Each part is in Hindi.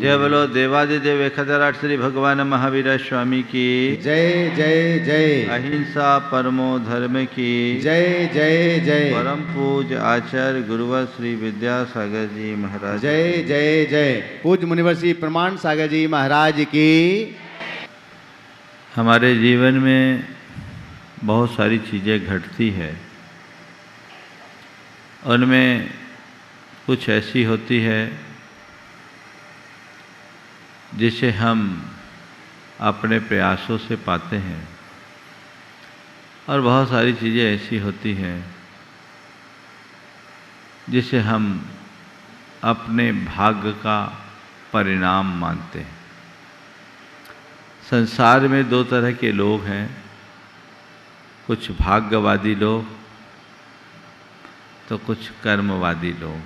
जय बोलो देवादिदेव 1008 श्री भगवान महावीर स्वामी की जय जय जय। अहिंसा परमो धर्म की जय जय जय। परम पूज्य आचार्य गुरुवर श्री विद्यासागर जी महाराज जय जय जय। पूज्य मुनिवर श्री प्रमाण सागर जी महाराज की। हमारे जीवन में बहुत सारी चीज़ें घटती है, उनमें कुछ ऐसी होती है जिसे हम अपने प्रयासों से पाते हैं, और बहुत सारी चीज़ें ऐसी होती हैं जिसे हम अपने भाग्य का परिणाम मानते हैं। संसार में दो तरह के लोग हैं, कुछ भाग्यवादी लोग तो कुछ कर्मवादी लोग।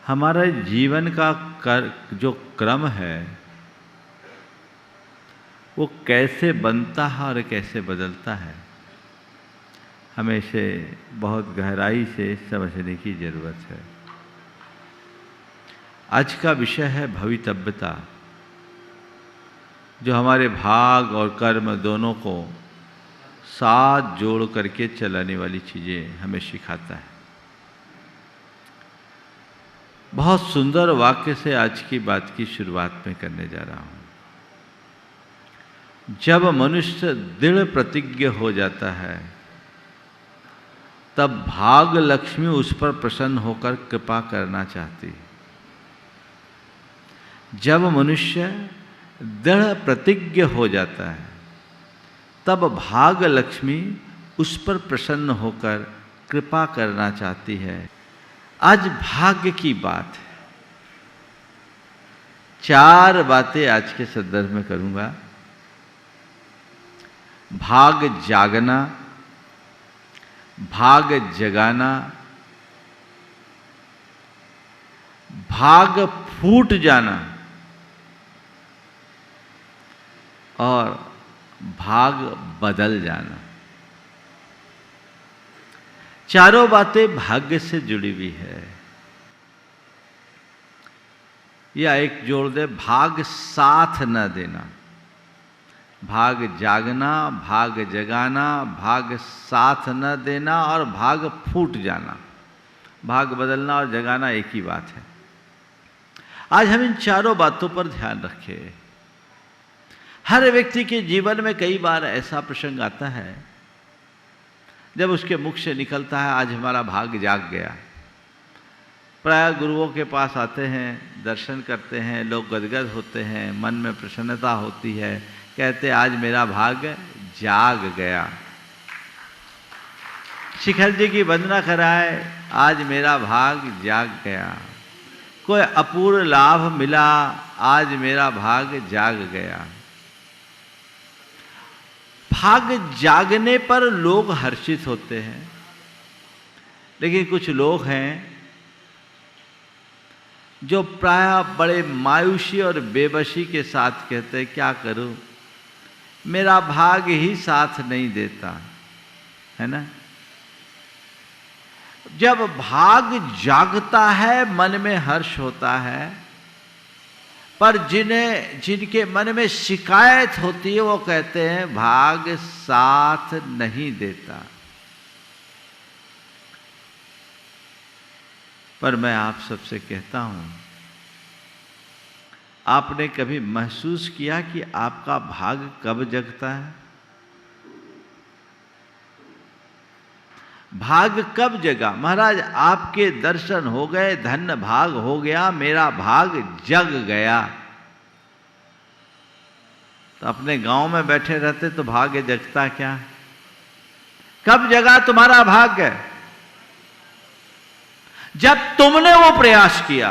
हमारा जीवन का जो क्रम है वो कैसे बनता है और कैसे बदलता है, हमें इसे बहुत गहराई से समझने की ज़रूरत है। आज का विषय है भवितव्यता, जो हमारे भाग और कर्म दोनों को साथ जोड़ करके चलाने वाली चीज़ें हमें सिखाता है। बहुत सुंदर वाक्य से आज की बात की शुरुआत में करने जा रहा हूँ। जब मनुष्य दृढ़ प्रतिज्ञ हो जाता है तब भाग लक्ष्मी उस पर प्रसन्न होकर कृपा करना चाहती है। जब मनुष्य दृढ़ प्रतिज्ञ हो जाता है तब भाग लक्ष्मी उस पर प्रसन्न होकर कृपा करना चाहती है। आज भाग्य की बात है। 4 बातें आज के संदर्भ में करूंगा। भाग जागना, भाग जगाना, भाग फूट जाना और भाग बदल जाना। चारों बातें भाग्य से जुड़ी हुई है। या एक जोड़ दे, भाग साथ न देना। भाग जागना, भाग जगाना, भाग साथ न देना और भाग फूट जाना। भाग बदलना और जगाना एक ही बात है। आज हम इन चारों बातों पर ध्यान रखें। हर व्यक्ति के जीवन में कई बार ऐसा प्रसंग आता है जब उसके मुख से निकलता है, आज हमारा भाग जाग गया। प्राय गुरुओं के पास आते हैं, दर्शन करते हैं, लोग गदगद होते हैं, मन में प्रसन्नता होती है, कहते आज मेरा भाग जाग गया। शिखर जी की वंदना कराए, आज मेरा भाग जाग गया। कोई अपूर्व लाभ मिला, आज मेरा भाग जाग गया। भाग जागने पर लोग हर्षित होते हैं, लेकिन कुछ लोग हैं जो प्रायः बड़े मायूसी और बेबसी के साथ कहते हैं क्या करूं, मेरा भाग ही साथ नहीं देता, है ना। जब भाग जागता है मन में हर्ष होता है, पर जिनके मन में शिकायत होती है वो कहते हैं भाग साथ नहीं देता। पर मैं आप सबसे कहता हूं, आपने कभी महसूस किया कि आपका भाग कब जगता है? भाग कब जगा? महाराज आपके दर्शन हो गए, धन्य भाग हो गया, मेरा भाग जग गया। तो अपने गांव में बैठे रहते तो भाग्य जगता क्या? कब जगा तुम्हारा भाग्य? जब तुमने वो प्रयास किया।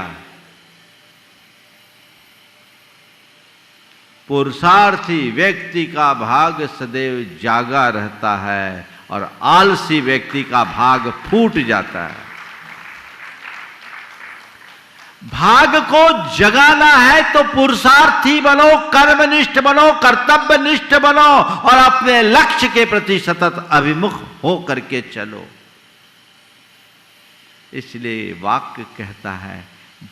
पुरुषार्थी व्यक्ति का भाग सदैव जागा रहता है और आलसी व्यक्ति का भाग फूट जाता है। भाग को जगाना है तो पुरुषार्थी बनो, कर्मनिष्ठ बनो, कर्तव्यनिष्ठ बनो और अपने लक्ष्य के प्रति सतत अभिमुख हो करके चलो। इसलिए वाक्य कहता है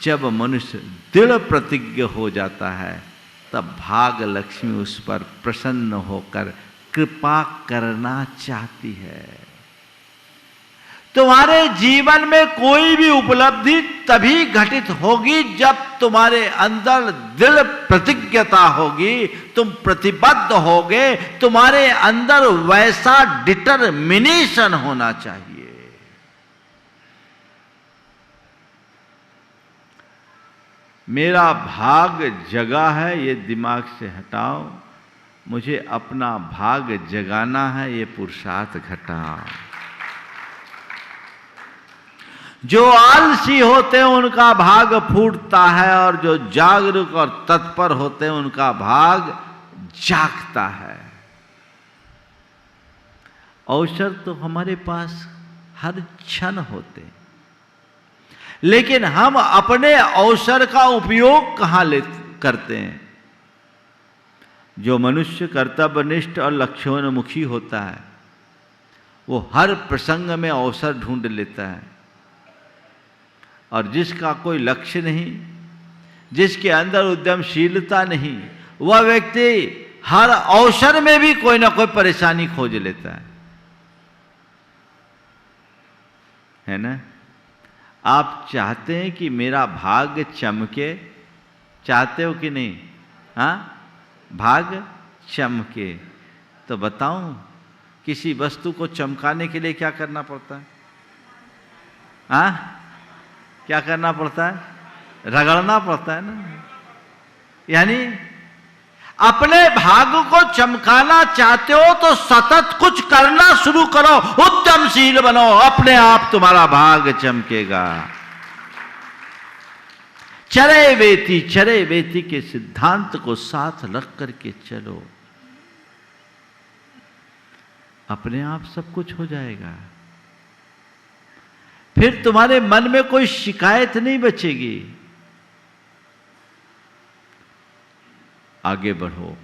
जब मनुष्य दृढ़ प्रतिज्ञ हो जाता है तब भाग लक्ष्मी उस पर प्रसन्न होकर कृपा करना चाहती है। तुम्हारे जीवन में कोई भी उपलब्धि तभी घटित होगी जब तुम्हारे अंदर दृढ़ प्रतिज्ञता होगी, तुम प्रतिबद्ध होगे, तुम्हारे अंदर वैसा डिटरमिनेशन होना चाहिए। मेरा भाग जगा है ये दिमाग से हटाओ, मुझे अपना भाग जगाना है ये पुरुषार्थ घटाओ। जो आलसी होते हैं उनका भाग फूटता है और जो जागरूक और तत्पर होते हैं उनका भाग जागता है। अवसर तो हमारे पास हर क्षण होते हैं, लेकिन हम अपने अवसर का उपयोग कहां करते हैं। जो मनुष्य कर्तव्यनिष्ठ और लक्ष्योन्मुखी होता है वो हर प्रसंग में अवसर ढूंढ लेता है, और जिसका कोई लक्ष्य नहीं, जिसके अंदर उद्यमशीलता नहीं, वह व्यक्ति हर अवसर में भी कोई ना कोई परेशानी खोज लेता है ना। आप चाहते हैं कि मेरा भाग्य चमके, चाहते हो कि नहीं? हाँ, भाग्य चमके तो बताऊं किसी वस्तु को चमकाने के लिए क्या करना पड़ता है? हाँ, क्या करना पड़ता है? रगड़ना पड़ता है ना। यानी अपने भाग्य को चमकाना चाहते हो तो सतत कुछ करना शुरू करो, उद्यमशील बनो, अपने आप तुम्हारा भाग्य चमकेगा। चरे वेती के सिद्धांत को साथ रख करके चलो, अपने आप सब कुछ हो जाएगा। फिर तुम्हारे मन में कोई शिकायत नहीं बचेगी। आगे बढ़ो।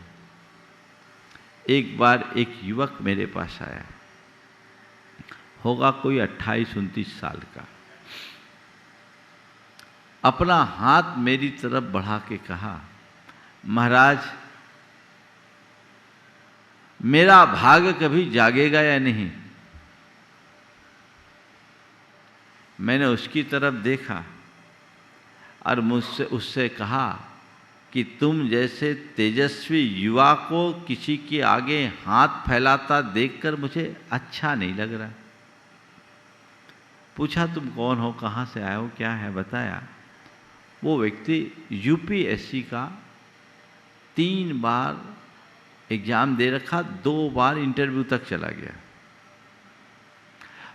एक बार एक युवक मेरे पास आया, होगा कोई 28-29 साल का। अपना हाथ मेरी तरफ बढ़ा के कहा, महाराज मेरा भाग्य कभी जागेगा या नहीं? मैंने उसकी तरफ देखा और उससे कहा कि तुम जैसे तेजस्वी युवा को किसी के आगे हाथ फैलाता देखकर मुझे अच्छा नहीं लग रहा। पूछा तुम कौन हो, कहाँ से आए हो, क्या है? बताया। वो व्यक्ति यूपीएससी का 3 बार एग्जाम दे रखा, 2 बार इंटरव्यू तक चला गया,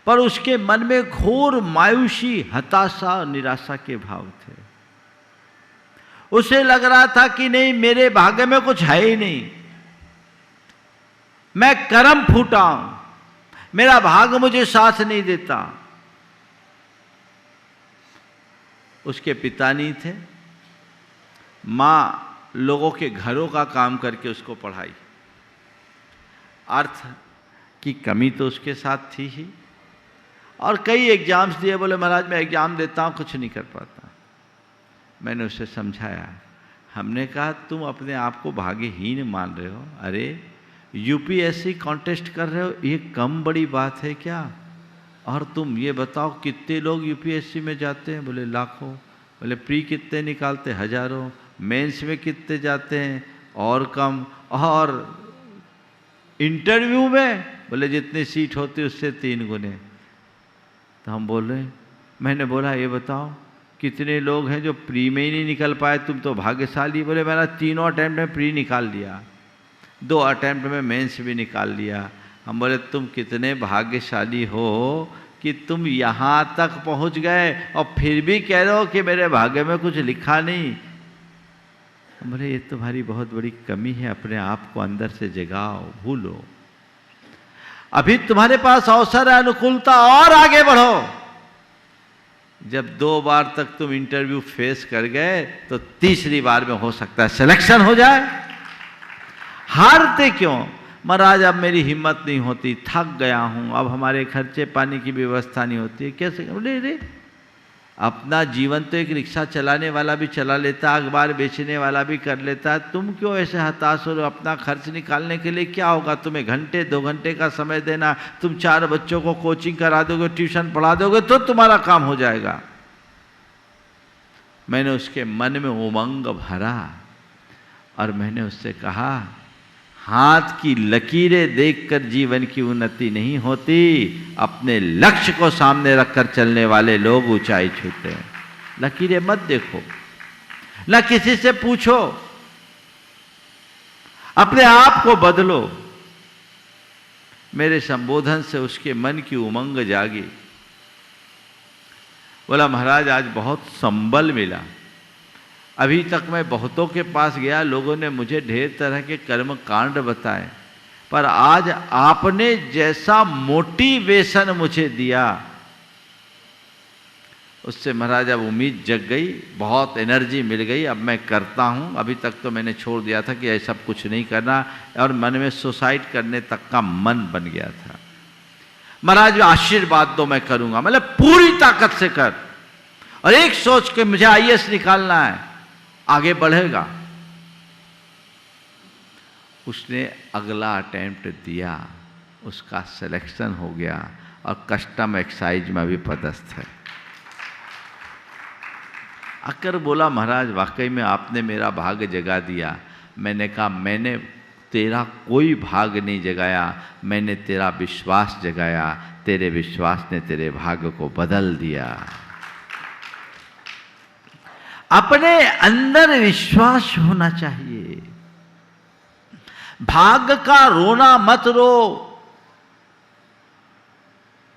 पर उसके मन में घोर मायूसी, हताशा और निराशा के भाव थे। उसे लग रहा था कि नहीं, मेरे भाग्य में कुछ है ही नहीं, मैं कर्म फूटा हूं, मेरा भाग्य मुझे साथ नहीं देता। उसके पिता नहीं थे, मां लोगों के घरों का काम करके उसको पढ़ाई। अर्थ की कमी तो उसके साथ थी ही, और कई एग्जाम्स दिए, बोले महाराज मैं एग्जाम देता हूं, कुछ नहीं कर पाता। मैंने उसे समझाया, हमने कहा तुम अपने आप को भाग्यहीन मान रहे हो, अरे यूपीएससी कॉन्टेस्ट कर रहे हो, ये कम बड़ी बात है क्या? और तुम ये बताओ कितने लोग यूपीएससी में जाते हैं? बोले लाखों। बोले प्री कितने निकालते? हजारों। मेंस में कितने जाते हैं? और कम। और इंटरव्यू में? बोले जितनी सीट होती उससे 3 गुने। तो हम बोले, मैंने बोला ये बताओ कितने लोग हैं जो प्री में ही नहीं निकल पाए? तुम तो भाग्यशाली। बोले मैंने 3 अटेम्प्ट में प्री निकाल लिया, 2 अटेम्प्ट में मेंस भी निकाल लिया। हम बोले तुम कितने भाग्यशाली हो कि तुम यहाँ तक पहुँच गए और फिर भी कह रहे हो कि मेरे भाग्य में कुछ लिखा नहीं। हम बोले ये तुम्हारी बहुत बड़ी कमी है, अपने आप को अंदर से जगाओ, भूलो। अभी तुम्हारे पास अवसर है, अनुकूलता, और आगे बढ़ो। जब 2 बार तक तुम इंटरव्यू फेस कर गए तो तीसरी बार में हो सकता है सिलेक्शन हो जाए। हारते क्यों? महाराज अब मेरी हिम्मत नहीं होती, थक गया हूं, अब हमारे खर्चे पानी की व्यवस्था नहीं होती है, कैसे? बोले रे अपना जीवन तो एक रिक्शा चलाने वाला भी चला लेता, अखबार बेचने वाला भी कर लेता है। तुम क्यों ऐसे हताश हो? अपना खर्च निकालने के लिए क्या होगा? तुम्हें घंटे 2 घंटे का समय देना, तुम 4 बच्चों को कोचिंग करा दोगे, ट्यूशन पढ़ा दोगे तो तुम्हारा काम हो जाएगा। मैंने उसके मन में उमंग भरा और मैंने उससे कहा, हाथ की लकीरें देखकर जीवन की उन्नति नहीं होती, अपने लक्ष्य को सामने रखकर चलने वाले लोग ऊंचाई छूते हैं। लकीरें मत देखो, न किसी से पूछो, अपने आप को बदलो। मेरे संबोधन से उसके मन की उमंग जागी। बोला, महाराज आज बहुत संबल मिला। अभी तक मैं बहुतों के पास गया, लोगों ने मुझे ढेर तरह के कर्म कांड बताए, पर आज आपने जैसा मोटिवेशन मुझे दिया, उससे महाराज अब उम्मीद जग गई, बहुत एनर्जी मिल गई। अब मैं करता हूँ। अभी तक तो मैंने छोड़ दिया था कि ऐसा कुछ नहीं करना, और मन में सुसाइड करने तक का मन बन गया था। महाराज आशीर्वाद दो, मैं करूँगा, मतलब पूरी ताकत से कर, और एक सोच के मुझे IAS निकालना है, आगे बढ़ेगा। उसने अगला अटेम्प्ट दिया, उसका सिलेक्शन हो गया और कस्टम एक्साइज में भी पदस्थ है। आकर बोला, महाराज वाकई में आपने मेरा भाग्य जगा दिया। मैंने कहा, मैंने तेरा कोई भाग्य नहीं जगाया, मैंने तेरा विश्वास जगाया। तेरे विश्वास ने तेरे भाग्य को बदल दिया। अपने अंदर विश्वास होना चाहिए। भाग्य का रोना मत रो।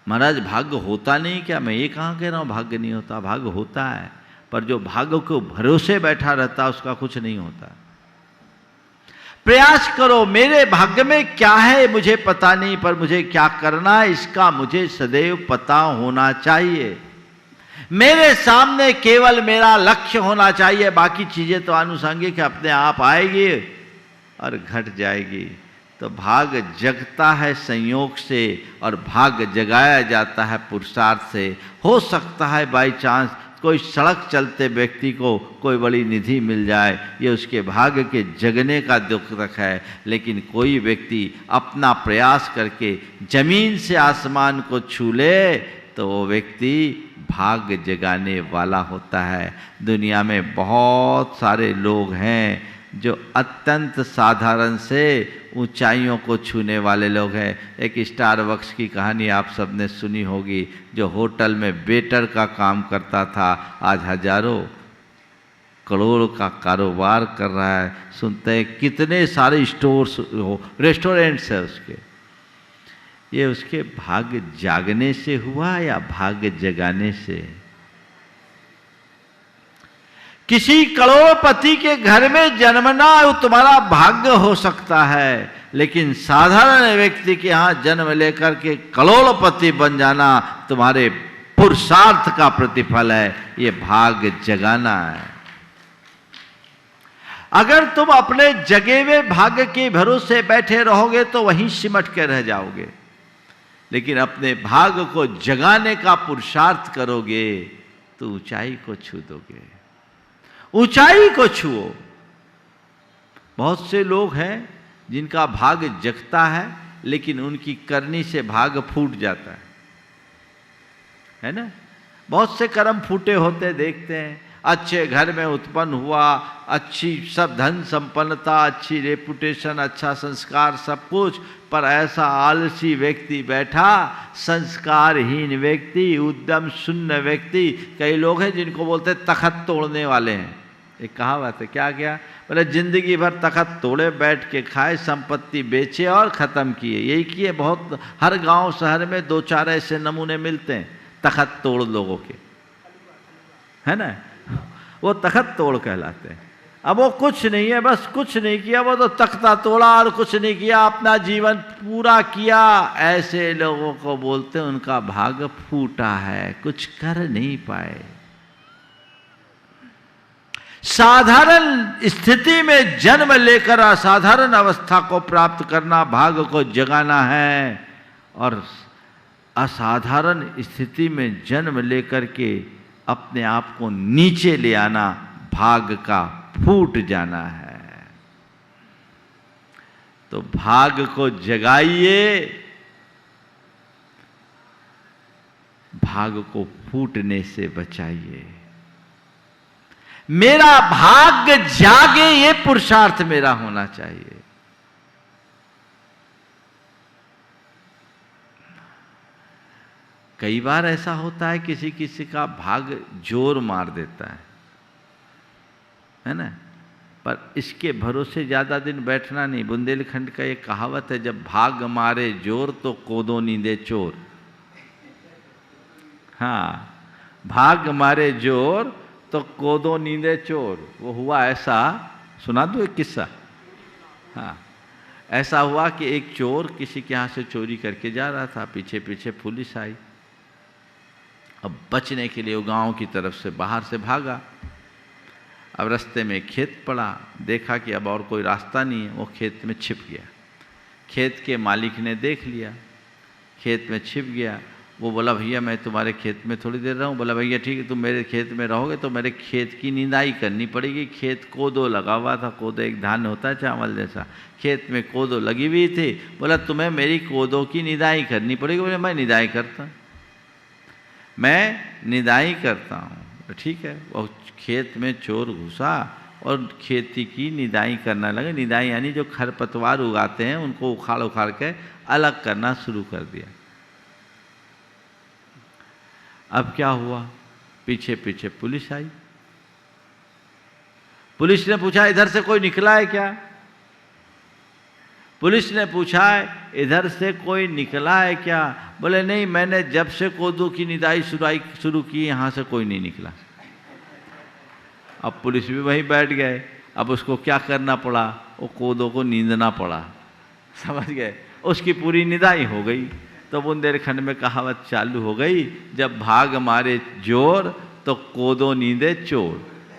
महाराज भाग्य होता नहीं क्या? मैं ये कहाँ कह रहा हूं भाग्य नहीं होता, भाग्य होता है, पर जो भाग्य को भरोसे बैठा रहता उसका कुछ नहीं होता। प्रयास करो, मेरे भाग्य में क्या है मुझे पता नहीं, पर मुझे क्या करना है इसका मुझे सदैव पता होना चाहिए। मेरे सामने केवल मेरा लक्ष्य होना चाहिए, बाकी चीजें तो आनुषंगिक अपने आप आएगी और घट जाएगी। तो भाग्य जगता है संयोग से, और भाग्य जगाया जाता है पुरुषार्थ से। हो सकता है बाई चांस कोई सड़क चलते व्यक्ति को कोई बड़ी निधि मिल जाए, ये उसके भाग्य के जगने का दुख तक है, लेकिन कोई व्यक्ति अपना प्रयास करके जमीन से आसमान को छू ले तो वो व्यक्ति भाग्य जगाने वाला होता है। दुनिया में बहुत सारे लोग हैं जो अत्यंत साधारण से ऊंचाइयों को छूने वाले लोग हैं। एक स्टारबक्स की कहानी आप सबने सुनी होगी, जो होटल में वेटर का काम करता था, आज हजारों करोड़ का कारोबार कर रहा है। सुनते हैं कितने सारे स्टोर्स हो, रेस्टोरेंट्स है उसके। ये उसके भाग्य जागने से हुआ या भाग्य जगाने से? किसी करोड़पति के घर में जन्मना तुम्हारा भाग्य हो सकता है, लेकिन साधारण व्यक्ति के यहां जन्म लेकर के करोड़पति बन जाना तुम्हारे पुरुषार्थ का प्रतिफल है। ये भाग्य जगाना है। अगर तुम अपने जगे हुए भाग्य के भरोसे बैठे रहोगे तो वहीं सिमट के रह जाओगे, लेकिन अपने भाग्य को जगाने का पुरुषार्थ करोगे तो ऊंचाई को छू दोगे। ऊंचाई को छुओ। बहुत से लोग हैं जिनका भाग्य जगता है, लेकिन उनकी करनी से भाग्य फूट जाता है ना? बहुत से कर्म फूटे होते देखते हैं। अच्छे घर में उत्पन्न हुआ, अच्छी सब धन संपन्नता, अच्छी रेपुटेशन, अच्छा संस्कार, सब कुछ, पर ऐसा आलसी व्यक्ति बैठा, संस्कारहीन व्यक्ति, उद्यम शून्य व्यक्ति। कई लोग हैं जिनको बोलते तखत तोड़ने वाले हैं। एक कहावत है, क्या क्या बोले, जिंदगी भर तखत तोड़े, बैठ के खाए, संपत्ति बेचे और ख़त्म किए। यही किए। बहुत हर गांव शहर में 2-4 ऐसे नमूने मिलते हैं तखत तोड़ लोगों के, है ना? वो तखत तोड़ कहलाते हैं। अब वो कुछ नहीं है, बस कुछ नहीं किया, वो तो तख्ता तोड़ा और कुछ नहीं किया, अपना जीवन पूरा किया। ऐसे लोगों को बोलते हैं उनका भाग्य फूटा है, कुछ कर नहीं पाए। साधारण स्थिति में जन्म लेकर असाधारण अवस्था को प्राप्त करना भाग्य को जगाना है, और असाधारण स्थिति में जन्म लेकर के अपने आप को नीचे ले आना, भाग का फूट जाना है। तो भाग को जगाइए, भाग को फूटने से बचाइए। मेरा भाग्य जागे, ये पुरुषार्थ मेरा होना चाहिए। कई बार ऐसा होता है किसी किसी का भाग जोर मार देता है ना, पर इसके भरोसे ज्यादा दिन बैठना नहीं। बुंदेलखंड का एक कहावत है, जब भाग मारे जोर तो कोदो नींदे चोर। हाँ, भाग मारे जोर तो कोदो नींदे चोर। वो हुआ ऐसा, सुना दो एक किस्सा। हाँ, ऐसा हुआ कि एक चोर किसी के यहाँ से चोरी करके जा रहा था, पीछे पीछे पुलिस आई। अब बचने के लिए वो गांव की तरफ से बाहर से भागा। अब रास्ते में खेत पड़ा, देखा कि अब और कोई रास्ता नहीं है, वो खेत में छिप गया। खेत के मालिक ने देख लिया, खेत में छिप गया। वो बोला, भैया मैं तुम्हारे खेत में थोड़ी देर रहूं? बोला, भैया ठीक है, तुम मेरे खेत में रहोगे तो मेरे खेत की निंदाई करनी पड़ेगी। खेत कोदो लगा हुआ था, कोदो एक धान होता है चावल जैसा, खेत में कोदो लगी हुई थी। बोला, तुम्हें मेरी कोदो की निदाई करनी पड़ेगी। बोले, मैं निदाई करता, मैं निदाई करता हूँ। ठीक है, वो खेत में चोर घुसा और खेती की निदाई करना लगे। निदाई यानी जो खरपतवार उगाते हैं उनको उखाड़ उखाड़ के अलग करना शुरू कर दिया। अब क्या हुआ, पीछे पीछे पुलिस आई। पुलिस ने पूछा, इधर से कोई निकला है क्या? पुलिस ने पूछा, इधर से कोई निकला है क्या? बोले, नहीं, मैंने जब से कोदो की निदाई शुरू की यहाँ से कोई नहीं निकला। अब पुलिस भी वहीं बैठ गए। अब उसको क्या करना पड़ा, वो कोदो को नींदना पड़ा। समझ गए? उसकी पूरी निदाई हो गई। तो बुंदेलखंड में कहावत चालू हो गई, जब भाग मारे जोर तो कोदो नींदे चोर,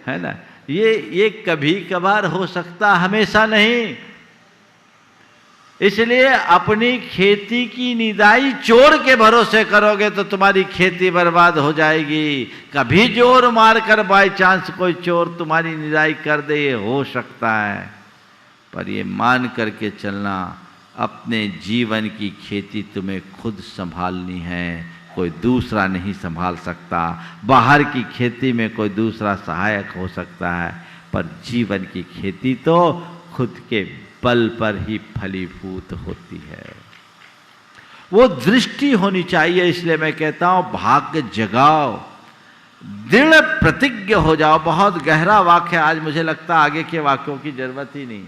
है ना। ये कभी कभार हो सकता, हमेशा नहीं। इसलिए अपनी खेती की निदाई चोर के भरोसे करोगे तो तुम्हारी खेती बर्बाद हो जाएगी। कभी जोर मारकर बाय चांस कोई चोर तुम्हारी निदाई कर दे, ये हो सकता है, पर ये मान करके चलना, अपने जीवन की खेती तुम्हें खुद संभालनी है, कोई दूसरा नहीं संभाल सकता। बाहर की खेती में कोई दूसरा सहायक हो सकता है, पर जीवन की खेती तो खुद के बल पर ही फलीभूत होती है। वो दृष्टि होनी चाहिए। इसलिए मैं कहता हूं, भाग्य जगाओ, दृढ़ प्रतिज्ञ हो जाओ। बहुत गहरा वाक्य, आज मुझे लगता आगे के वाक्यों की जरूरत ही नहीं।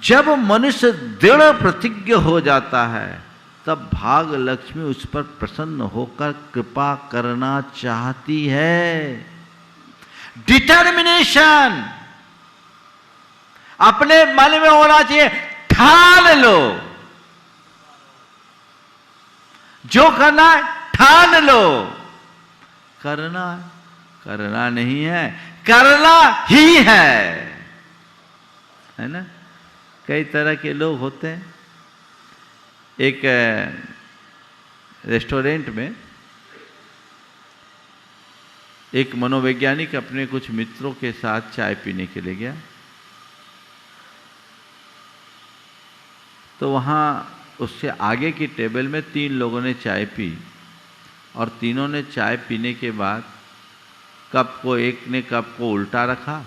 जब मनुष्य दृढ़ प्रतिज्ञ हो जाता है, तब भाग लक्ष्मी उस पर प्रसन्न होकर कृपा करना चाहती है। डिटर्मिनेशन अपने मन में होना चाहिए। ठान लो, जो करना है ठान लो। करना नहीं है, करना ही है ना। कई तरह के लोग होते हैं। एक रेस्टोरेंट में एक मनोवैज्ञानिक अपने कुछ मित्रों के साथ चाय पीने के लिए गया। तो वहाँ उससे आगे की टेबल में 3 लोगों ने चाय पी, और तीनों ने चाय पीने के बाद कप को, एक ने कप को उल्टा रखा,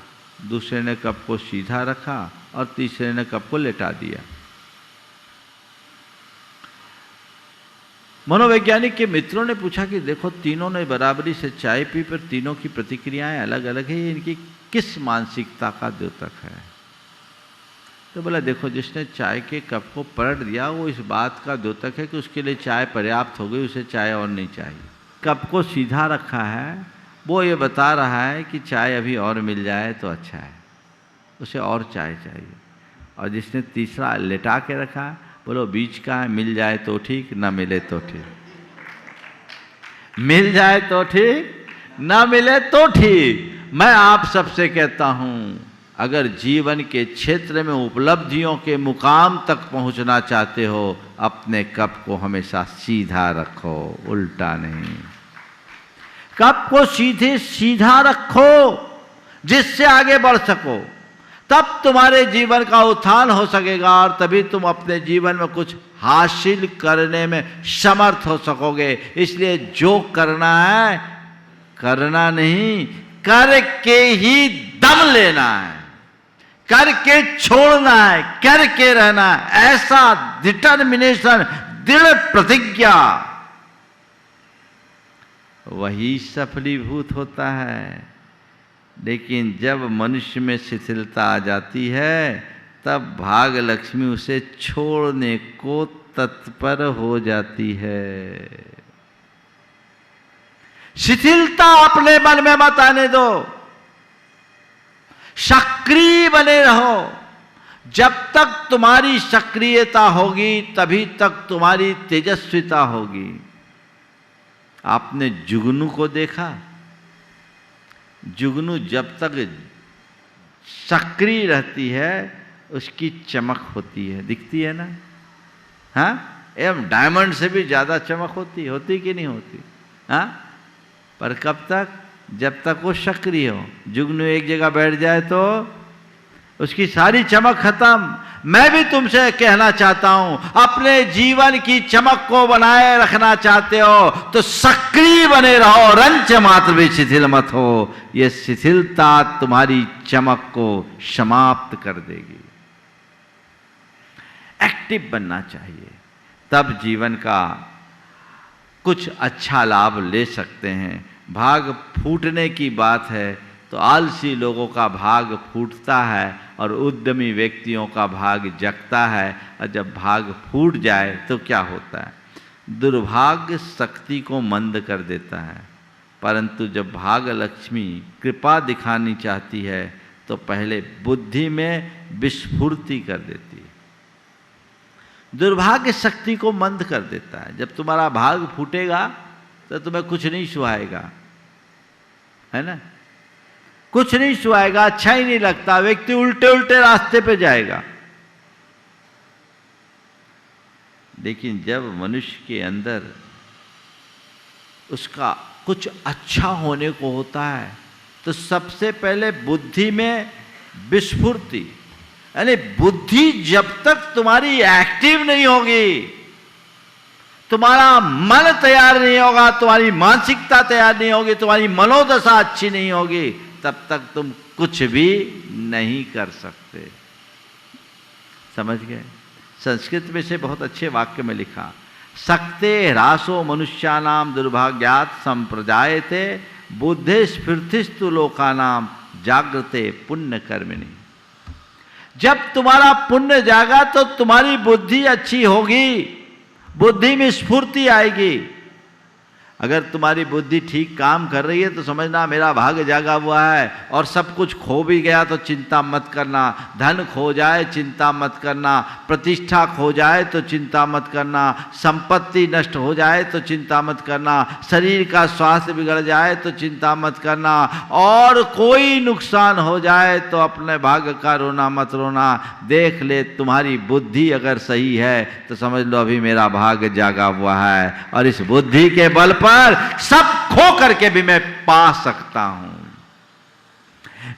दूसरे ने कप को सीधा रखा, और तीसरे ने कप को लेटा दिया। मनोवैज्ञानिक के मित्रों ने पूछा कि देखो, तीनों ने बराबरी से चाय पी, पर तीनों की प्रतिक्रियाएं अलग अलग है, इनकी किस मानसिकता का द्योतक है? तो बोला, देखो, जिसने चाय के कप को पलट दिया वो इस बात का द्योतक है कि उसके लिए चाय पर्याप्त हो गई, उसे चाय और नहीं चाहिए। कप को सीधा रखा है, वो ये बता रहा है कि चाय अभी और मिल जाए तो अच्छा है, उसे और चाय चाहिए। और जिसने तीसरा लेटा के रखा, बोलो बीच का है, मिल जाए तो ठीक, ना मिले तो ठीक। मिल जाए तो ठीक, ना मिले तो ठीक। मैं आप सबसे कहता हूं, अगर जीवन के क्षेत्र में उपलब्धियों के मुकाम तक पहुंचना चाहते हो, अपने कप को हमेशा सीधा रखो, उल्टा नहीं। कप को सीधे सीधा रखो जिससे आगे बढ़ सको, तब तुम्हारे जीवन का उत्थान हो सकेगा और तभी तुम अपने जीवन में कुछ हासिल करने में समर्थ हो सकोगे। इसलिए जो करना है करना नहीं, करके ही दम लेना है, करके छोड़ना है, करके रहना है। ऐसा डिटर्मिनेशन, दृढ़ प्रतिज्ञा, वही सफलीभूत होता है। लेकिन जब मनुष्य में शिथिलता आ जाती है तब भाग लक्ष्मी उसे छोड़ने को तत्पर हो जाती है। शिथिलता अपने मन में मत आने दो, सक्रिय बने रहो। जब तक तुम्हारी सक्रियता होगी तभी तक तुम्हारी तेजस्विता होगी। आपने जुगनू को देखा? जुगनू जब तक सक्रिय रहती है उसकी चमक होती है, दिखती है ना? हाँ, एवं डायमंड से भी ज़्यादा चमक होती कि नहीं होती? हाँ, पर कब तक? जब तक वो सक्रिय हो। जुगनू एक जगह बैठ जाए तो उसकी सारी चमक खत्म। मैं भी तुमसे कहना चाहता हूं, अपने जीवन की चमक को बनाए रखना चाहते हो तो सक्रिय बने रहो, रंच मात्र भी शिथिल मत हो। यह शिथिलता तुम्हारी चमक को समाप्त कर देगी। एक्टिव बनना चाहिए, तब जीवन का कुछ अच्छा लाभ ले सकते हैं। भाग फूटने की बात है तो आलसी लोगों का भाग फूटता है और उद्यमी व्यक्तियों का भाग जगता है। और जब भाग फूट जाए तो क्या होता है? दुर्भाग्य शक्ति को मंद कर देता है, परंतु जब भाग लक्ष्मी कृपा दिखानी चाहती है तो पहले बुद्धि में विस्फूर्ति कर देती है। दुर्भाग्य शक्ति को मंद कर देता है। जब तुम्हारा भाग फूटेगा तो तुम्हें कुछ नहीं सुहाएगा, है ना? कुछ नहीं सुहाएगा, अच्छा ही नहीं लगता, व्यक्ति उल्टे उल्टे रास्ते पे जाएगा। लेकिन जब मनुष्य के अंदर उसका कुछ अच्छा होने को होता है तो सबसे पहले बुद्धि में विस्फूर्ति, यानी बुद्धि जब तक तुम्हारी एक्टिव नहीं होगी, तुम्हारा मन तैयार नहीं होगा, तुम्हारी मानसिकता तैयार नहीं होगी, तुम्हारी मनोदशा अच्छी नहीं होगी, तब तक तुम कुछ भी नहीं कर सकते। समझ गए? संस्कृत में से बहुत अच्छे वाक्य में लिखा, सक्ते ह्रासो मनुष्यानाम दुर्भाग्यात् संप्रजायते बुद्धे स्फूर्तिस्तु लोकानाम जागृते पुण्य कर्मिणी। जब तुम्हारा पुण्य जागा तो तुम्हारी बुद्धि अच्छी होगी, बुद्धि में स्फूर्ति आएगी। अगर तुम्हारी बुद्धि ठीक काम कर रही है तो समझना मेरा भाग्य जागा हुआ है। और सब कुछ खो भी गया तो चिंता मत करना, धन खो जाए चिंता मत करना, प्रतिष्ठा खो जाए तो चिंता मत करना, संपत्ति नष्ट हो जाए तो चिंता मत करना, शरीर का स्वास्थ्य बिगड़ जाए तो चिंता मत करना, और कोई नुकसान हो जाए तो अपने भाग्य का रोना मत रोना। देख ले तुम्हारी बुद्धि अगर सही है तो समझ लो अभी मेरा भाग्य जागा हुआ है, और इस बुद्धि के बल पर सब खो करके भी मैं पा सकता हूं।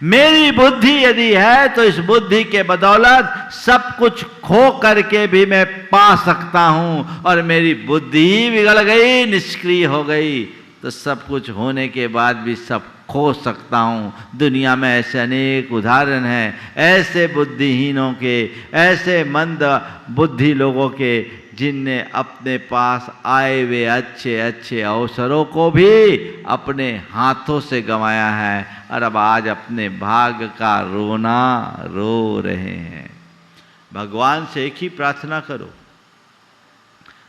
मेरी बुद्धि यदि है तो इस बुद्धि के बदौलत सब कुछ खो करके भी मैं पा सकता हूं, और मेरी बुद्धि बिगड़ गई, निष्क्रिय हो गई तो सब कुछ होने के बाद भी सब खो सकता हूं। दुनिया में ऐसे अनेक उदाहरण हैं, ऐसे बुद्धिहीनों के, ऐसे मंद बुद्धि लोगों के, जिनने अपने पास आए हुए अच्छे अच्छे अवसरों को भी अपने हाथों से गंवाया है, और अब आज अपने भाग्य का रोना रो रहे हैं। भगवान से एक ही प्रार्थना करो,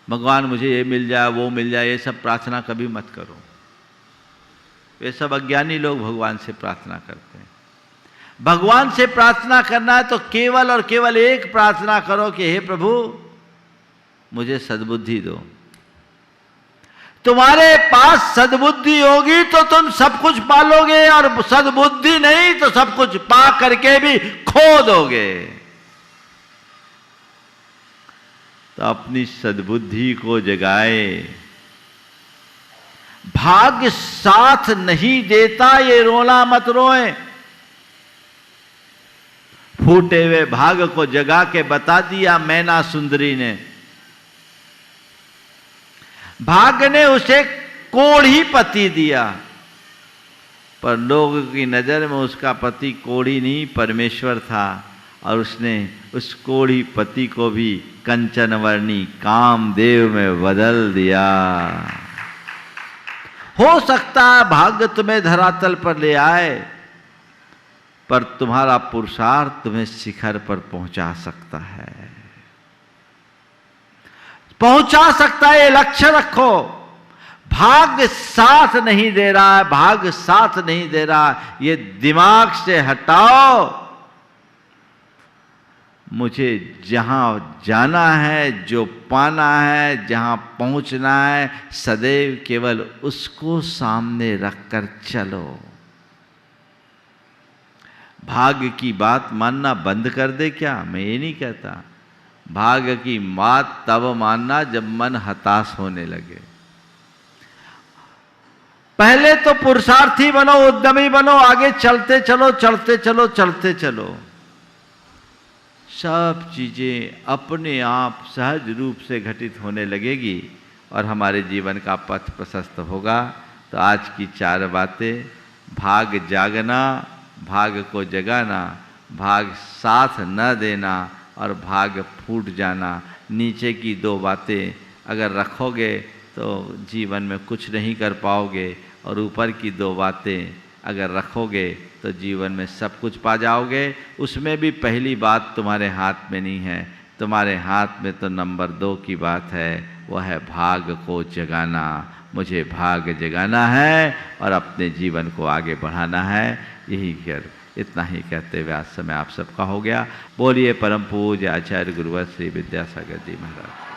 भगवान मुझे ये मिल जाए वो मिल जाए, ये सब प्रार्थना कभी मत करो। ये सब अज्ञानी लोग भगवान से प्रार्थना करते हैं। भगवान से प्रार्थना करना है तो केवल और केवल एक प्रार्थना करो कि हे प्रभु मुझे सद्बुद्धि दो। तुम्हारे पास सद्बुद्धि होगी तो तुम सब कुछ पालोगे, और सद्बुद्धि नहीं तो सब कुछ पा करके भी खो दोगे। तो अपनी सद्बुद्धि को जगाए, भाग्य साथ नहीं देता, ये रोना मत रोए। फूटे हुए भाग को जगा के बता दिया मैना सुंदरी ने। भाग्य ने उसे कोढ़ी पति दिया, पर लोगों की नजर में उसका पति कोढ़ी नहीं परमेश्वर था, और उसने उस कोढ़ी पति को भी कंचनवर्णी कामदेव में बदल दिया। हो सकता है भाग्य तुम्हें धरातल पर ले आए, पर तुम्हारा पुरुषार्थ तुम्हें शिखर पर पहुंचा सकता है, पहुंचा सकता है। ये लक्ष्य रखो, भाग्य साथ नहीं दे रहा है, भाग्य साथ नहीं दे रहा, ये दिमाग से हटाओ। मुझे जहां जाना है, जो पाना है, जहां पहुंचना है, सदैव केवल उसको सामने रखकर चलो। भाग्य की बात मानना बंद कर दे क्या? मैं ये नहीं कहता। भाग्य की बात तब मानना जब मन हताश होने लगे। पहले तो पुरुषार्थी बनो, उद्यमी बनो, आगे चलते चलो, चलते चलो, चलते चलो। सब चीजें अपने आप सहज रूप से घटित होने लगेगी और हमारे जीवन का पथ प्रशस्त होगा। तो आज की 4 बातें, भाग जागना, भाग को जगाना, भाग साथ न देना और भाग फूट जाना। नीचे की 2 बातें अगर रखोगे तो जीवन में कुछ नहीं कर पाओगे, और ऊपर की 2 बातें अगर रखोगे तो जीवन में सब कुछ पा जाओगे। उसमें भी पहली बात तुम्हारे हाथ में नहीं है, तुम्हारे हाथ में तो नंबर 2 की बात है, वह है भाग को जगाना। मुझे भाग जगाना है और अपने जीवन को आगे बढ़ाना है। यही कर, इतना ही कहते हुए आज समय आप सबका हो गया। बोलिए परम पूज्य आचार्य गुरुवर श्री विद्यासागर जी महाराज।